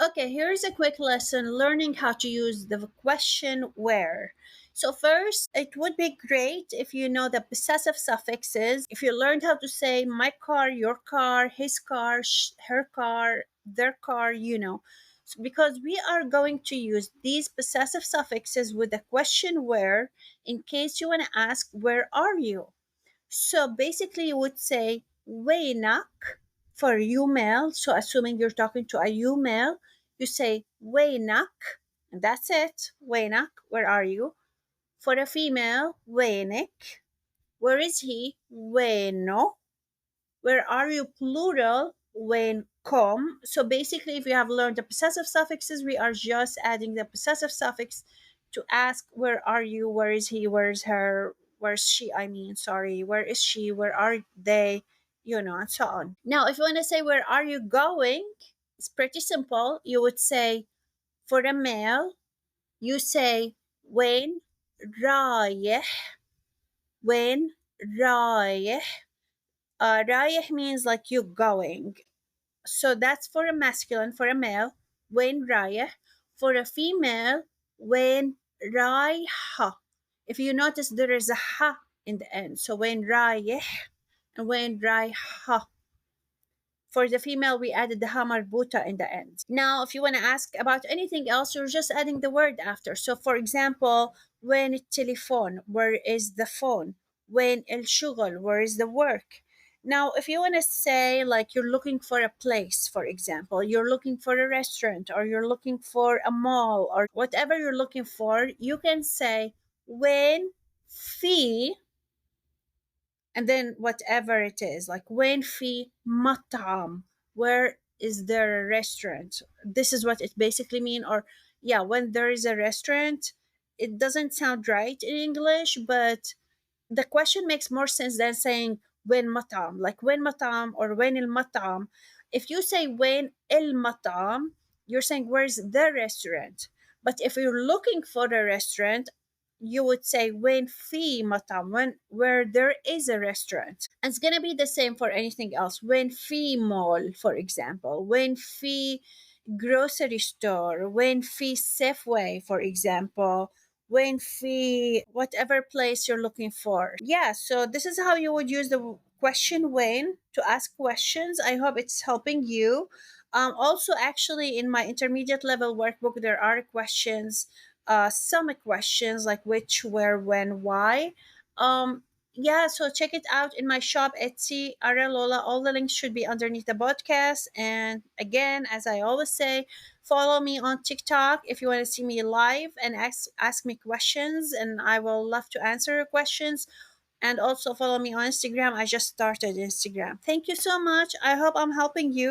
Okay, here's a quick lesson learning how to use the question where. So, first, it would be great if you know the possessive suffixes. If you learned how to say my car, your car, his car, her car, their car, So, because we are going to use these possessive suffixes with the question where in case you want to ask, where are you? So basically, you would say وينك for you male. So assuming you're talking to a you male, you say وينك, and that's it. وينك, where are you? For a female, وينك, where is he? وينه, where are you? Plural, وينكم. So basically, if you have learned the possessive suffixes, we are just adding the possessive suffix to ask where are you, where is he, where is her, where's she, sorry, where is she, where are they, and so on. Now, if you want to say where are you going, it's pretty simple. You would say for a male, you say وين رايح, وين رايح. رايح means like you going. So that's for a masculine, for a male, وين رايح. For a female, وين رايحة. If you notice, there is a ha in the end. So وين رايح and وين رايحة. For the female, we added the ha marbuta in the end. Now, if you want to ask about anything else, you're just adding the word after. So, for example, when التليفون, where is the phone? When الشغل, where is the work? Now, if you want to say, like, you're looking for a place, for example, you're looking for a restaurant, or you're looking for a mall, or whatever you're looking for, you can say when في, and then whatever it is, like when في مطعم, where is there a restaurant? This is what it basically mean. Or yeah, when there is a restaurant. It doesn't sound right in English, but the question makes more sense than saying when matam, like when matam or when il matam. If you say when il matam, you're saying where's the restaurant. But if you're looking for a restaurant, you would say when fi matam, when where there is a restaurant. And it's gonna be the same for anything else. When fi mall, for example, when fi grocery store, when fi Safeway, for example, when fi whatever place you're looking for. Yeah, so this is how you would use the question when to ask questions. I hope it's helping you. Also, actually, in my intermediate level workbook, there are questions, some questions like which, where, when, why. Um, yeah, so check it out in my shop, Etsy, ARALOLA. All the links should be underneath the podcast. And again, as I always say, follow me on TikTok if you want to see me live and ask me questions, and I will love to answer your questions. And also follow me on Instagram. I just started Instagram. Thank you so much. I hope I'm helping you.